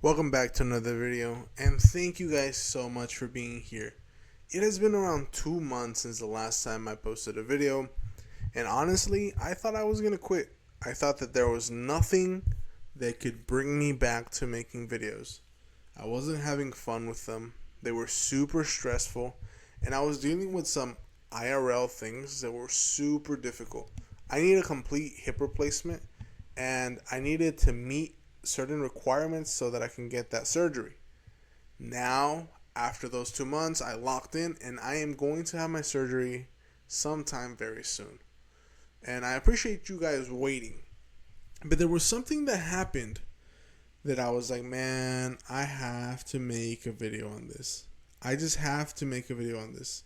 Welcome back to another video, and thank you guys so much for being here. It has been around 2 months since the last time I posted a video, and honestly, I thought I was gonna quit. I thought that there was nothing that could bring me back to making videos. I wasn't having fun with them. They were super stressful, and I was dealing with some IRL things that were super difficult. I need a complete hip replacement, and I needed to meet certain requirements so that I can get that surgery. Now, after those 2 months, I locked in and I am going to have my surgery sometime very soon. And I appreciate you guys waiting. But there was something that happened that I was like, man, I have to make a video on this. I just have to make a video on this.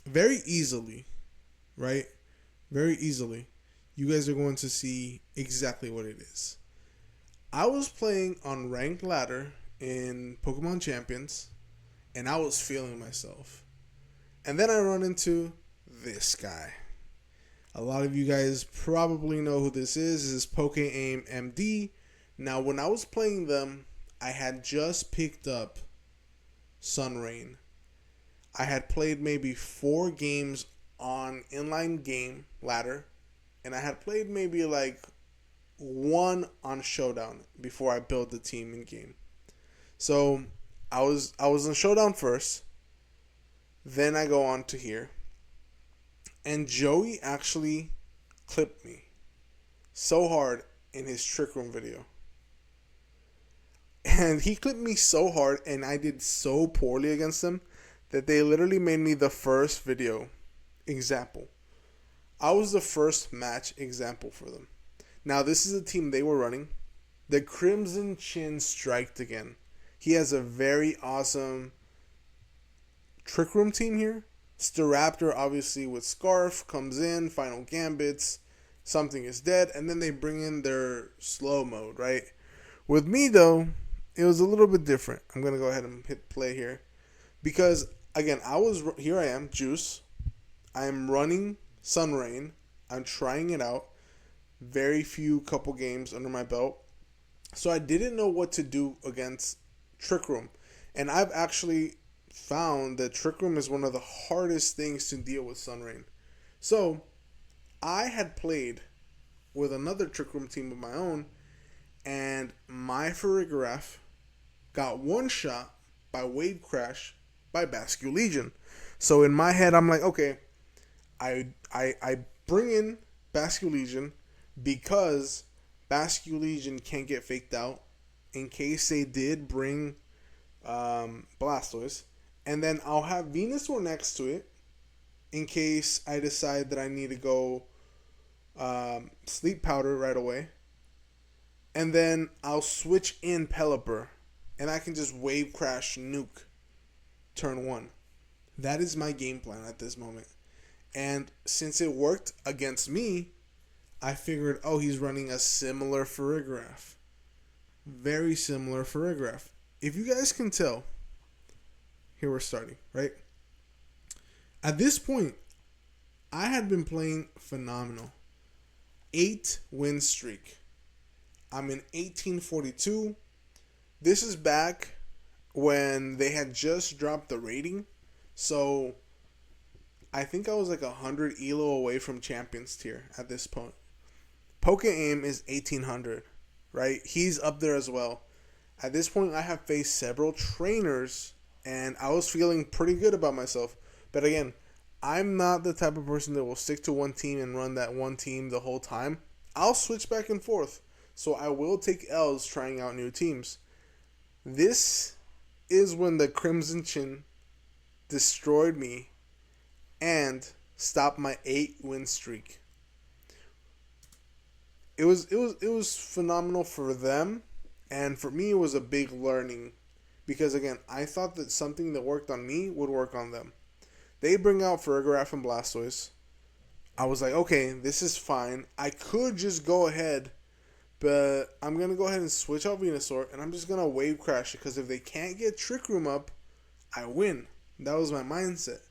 Very easily, right? Very easily. You guys are going to see exactly what it is. I was playing on ranked ladder in Pokémon Champions, and I was feeling myself. And then I run into this guy. A lot of you guys probably know who this is. This is Pokeaim MD. Now, when I was playing them, I had just picked up Sunrain. I had played maybe 4 games on inline game ladder, and I had played maybe like 1 on Showdown before I built the team in game. So I was in Showdown first. Then I go on to here. And Joey actually clipped me so hard in his Trick Room video. And he clipped me so hard and I did so poorly against him that they literally made me the first video example. I was the first match example for them. Now, this is a team they were running. The Crimson Chin striked again. He has a very awesome Trick Room team here. Staraptor, obviously, with Scarf, comes in, final gambits, something is dead, and then they bring in their slow mode, right? With me, though, it was a little bit different. I'm going to go ahead and hit play here. Because, again, here I am, Juice. I am running Sunrain. I'm trying it out. Very few couple games under my belt. So I didn't know what to do against Trick Room. And I've actually found that Trick Room is one of the hardest things to deal with Sunrain. So I had played with another Trick Room team of my own, and my Farigiraf got one shot by Wave Crash by Basque Legion. So in my head, I'm like, okay, I bring in Basque Legion because Basque Legion can't get faked out in case they did bring Blastoise. And then I'll have Venusaur next to it in case I decide that I need to go Sleep Powder right away. And then I'll switch in Pelipper and I can just Wave Crash Nuke turn 1. That is my game plan at this moment. And since it worked against me, I figured, oh, he's running a similar Farigiraf. Very similar Farigiraf. If you guys can tell, here we're starting, right? At this point, I had been playing phenomenal. 8 win streak. I'm in 1842. This is back when they had just dropped the rating. So I think I was like 100 elo away from Champions tier at this point. Pokeaim is 1800, right? He's up there as well. At this point, I have faced several trainers, and I was feeling pretty good about myself. But again, I'm not the type of person that will stick to one team and run that one team the whole time. I'll switch back and forth. So I will take L's trying out new teams. This is when the Crimson Chin destroyed me and stopped my 8 win streak. It was phenomenal for them, and for me it was a big learning because again, I thought that something that worked on me would work on them. They bring out Farigiraf and Blastoise. I was like, okay, this is fine. I could just go ahead, but I'm going to go ahead and switch out Venusaur, and I'm just going to Wave Crash it because if they can't get Trick Room up, I win. That was my mindset.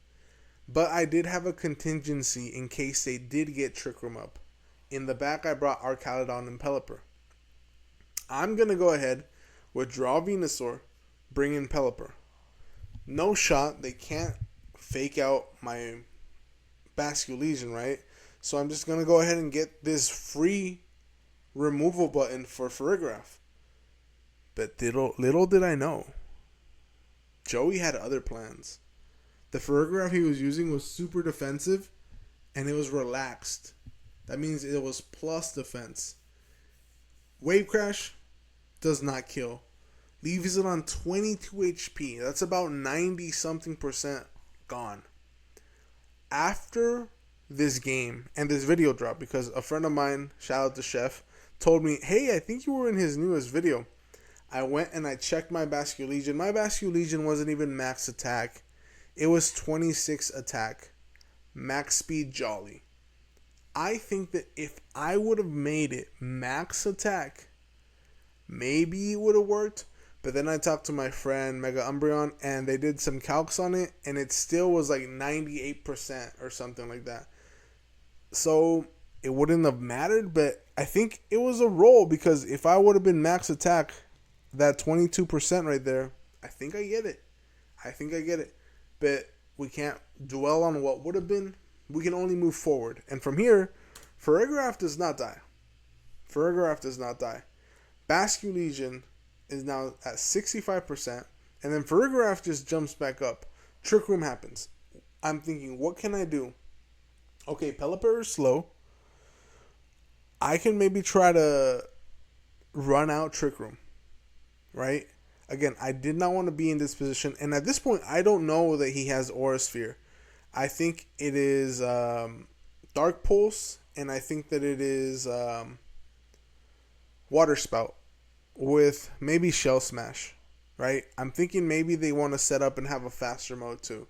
But I did have a contingency in case they did get Trick Room up. In the back, I brought Arcaludon and Pelipper. I'm going to go ahead, withdraw Venusaur, bring in Pelipper. No shot. They can't fake out my Basculegion, right? So I'm just going to go ahead and get this free removal button for Farigiraf. But little did I know, Joey had other plans. The Farigiraf he was using was super defensive, and it was relaxed. That means it was plus defense. Wave Crash does not kill. Leaves it on 22 HP. That's about 90 something percent gone. After this game and this video drop, because a friend of mine, shout out to Chef, told me, hey, I think you were in his newest video. I went and I checked my Basculegion. My Basculegion wasn't even max attack. It was 26 attack. Max speed jolly. I think that if I would have made it max attack, maybe it would have worked. But then I talked to my friend Mega Umbreon, and they did some calcs on it, and it still was like 98% or something like that. So it wouldn't have mattered, but I think it was a roll, because if I would have been max attack, that 22% right there, I think I get it. But we can't dwell on what would have been. We can only move forward. And from here, Farigiraf does not die. Basculegion is now at 65%. And then Farigiraf just jumps back up. Trick Room happens. I'm thinking, what can I do? Okay, Pelipper is slow. I can maybe try to run out Trick Room. Right? Again, I did not want to be in this position. And at this point, I don't know that he has Aura Sphere. I think it is Dark Pulse. And I think that it is Water Spout with maybe Shell Smash. Right? I'm thinking maybe they want to set up and have a faster mode too.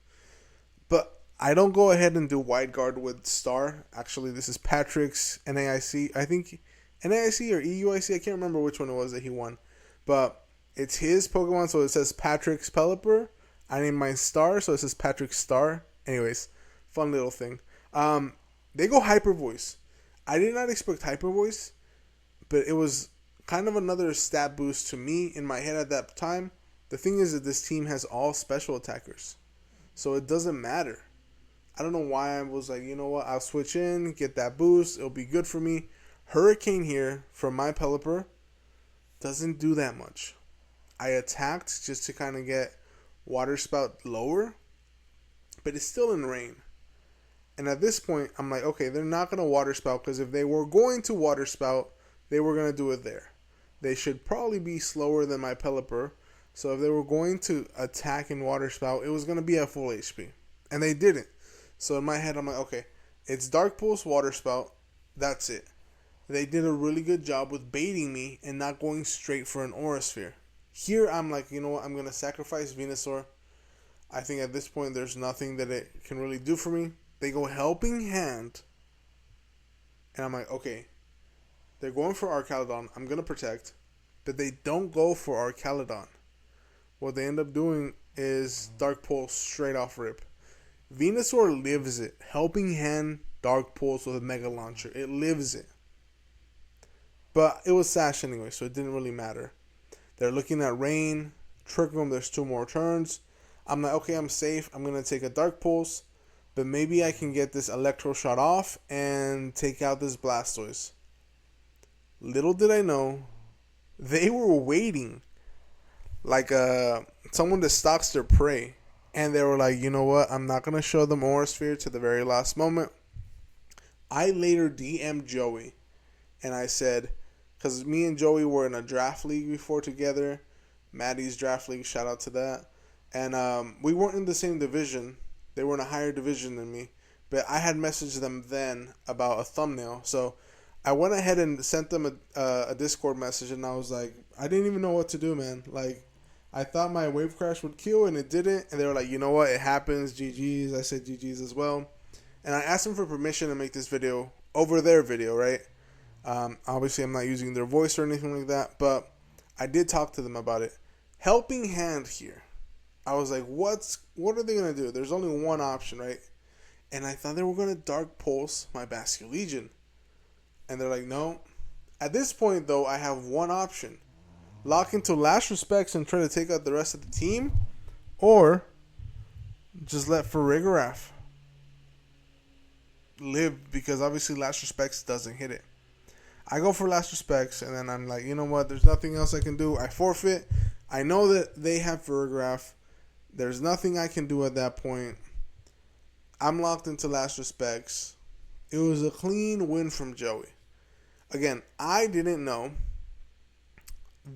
But I don't go ahead and do Wide Guard with Star. Actually, this is Patrick's NAIC. I think NAIC or EUIC. I can't remember which one it was that he won. But it's his Pokemon, so it says Patrick's Pelipper. I named mine Star, so it says Patrick's Star. Anyways, fun little thing. They go Hyper Voice. I did not expect Hyper Voice, but it was kind of another stat boost to me in my head at that time. The thing is that this team has all special attackers, so it doesn't matter. I don't know why I was like, you know what, I'll switch in, get that boost. It'll be good for me. Hurricane here from my Pelipper doesn't do that much. I attacked just to kind of get Water Spout lower, but it's still in rain. And at this point, I'm like, okay, they're not going to Water Spout, because if they were going to Water Spout, they were going to do it there. They should probably be slower than my Pelipper, so if they were going to attack in Water Spout, it was going to be at full HP. And they didn't. So in my head, I'm like, okay, it's Dark Pulse, Water Spout, that's it. They did a really good job with baiting me and not going straight for an Aura Sphere. Here, I'm like, you know what? I'm going to sacrifice Venusaur. I think at this point, there's nothing that it can really do for me. They go Helping Hand. And I'm like, okay. They're going for Archaludon. I'm going to protect. But they don't go for Archaludon. What they end up doing is Dark Pulse straight off rip. Venusaur lives it. Helping Hand, Dark Pulse with a Mega Launcher. It lives it. But it was Sash anyway, so it didn't really matter. They're looking at Rain. Trick Room, there's 2 more turns. I'm like, okay, I'm safe. I'm going to take a Dark Pulse. But maybe I can get this Electro Shot off and take out this Blastoise. Little did I know, they were waiting like someone that stalks their prey. And they were like, you know what? I'm not going to show them Aura Sphere to the very last moment. I later DM'd Joey. And I said, because me and Joey were in a draft league before together. Maddie's draft league, shout out to that. And we weren't in the same division. They were in a higher division than me. But I had messaged them then about a thumbnail. So I went ahead and sent them a Discord message. And I was like, I didn't even know what to do, man. Like, I thought my Wave Crash would kill, and it didn't. And they were like, you know what? It happens. GG's. I said GG's as well. And I asked them for permission to make this video over their video, right? Obviously, I'm not using their voice or anything like that, but I did talk to them about it. Helping Hand here. I was like, what are they going to do? There's only one option, right? And I thought they were going to Dark Pulse my Basculegion. And they're like, no. At this point, though, I have one option. lock into last respects and try to take out the rest of the team, or just let Farigiraf live, because obviously last respects doesn't hit it. I go for last respects, and then I'm like, you know what? There's nothing else I can do. I forfeit. I know that they have Farigiraf. There's nothing I can do at that point. I'm locked into last respects. It was a clean win from Joey. Again, I didn't know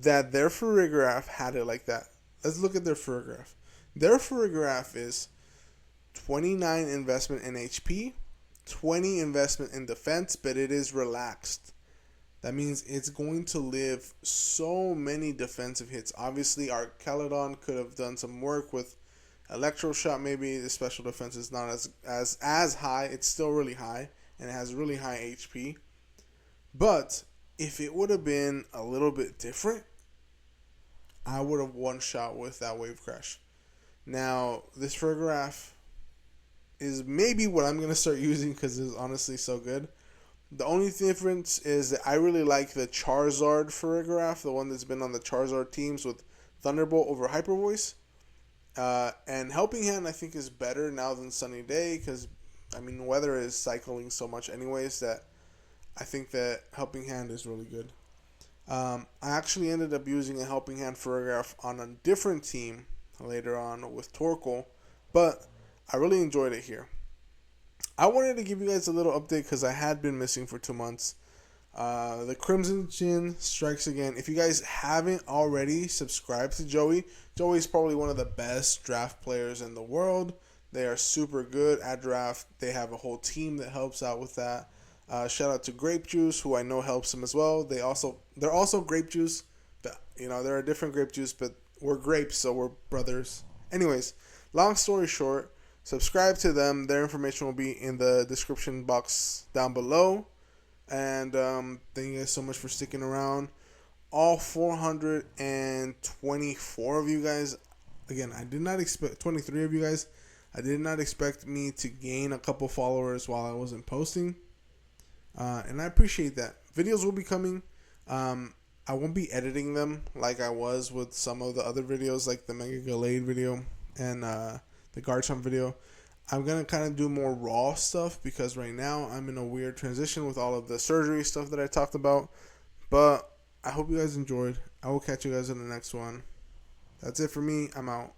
that their Farigiraf had it like that. Let's look at their Farigiraf. Their Farigiraf is 29 investment in HP, 20 investment in defense, but it is relaxed. That means it's going to live so many defensive hits. Obviously, our Caledon could have done some work with Electro Shot. Maybe the special defense is not as high. It's still really high, and it has really high HP. But if it would have been a little bit different, I would have one shot with that Wave Crash. Now, this Farigiraf is maybe what I'm going to start using because it's honestly so good. The only difference is that I really like the Charizard Farigiraf, the one that's been on the Charizard teams with Thunderbolt over Hyper Voice. And Helping Hand, I think, is better now than Sunny Day because, I mean, weather is cycling so much anyways that I think that Helping Hand is really good. I actually ended up using a Helping Hand Farigiraf on a different team later on with Torkoal, but I really enjoyed it here. I wanted to give you guys a little update because I had been missing for 2 months. The Crimson Chin strikes again. If you guys haven't already subscribed to Joey, Joey's probably one of the best draft players in the world. They are super good at draft. They have a whole team that helps out with that. Shout out to Grape Juice, who I know helps them as well. They're also Grape Juice, but they're a different Grape Juice, but we're grapes, so we're brothers. Anyways, long story short, subscribe to them. Their information will be in the description box down below. And thank you guys so much for sticking around. All 424 of you guys. Again, I did not expect 23 of you guys. I did not expect me to gain a couple followers while I wasn't posting. And I appreciate that. Videos will be coming. I won't be editing them like I was with some of the other videos, like the Mega Gallade video and the Garchomp video. I'm going to kind of do more raw stuff because right now I'm in a weird transition with all of the surgery stuff that I talked about. But I hope you guys enjoyed. I will catch you guys in the next one. That's it for me. I'm out.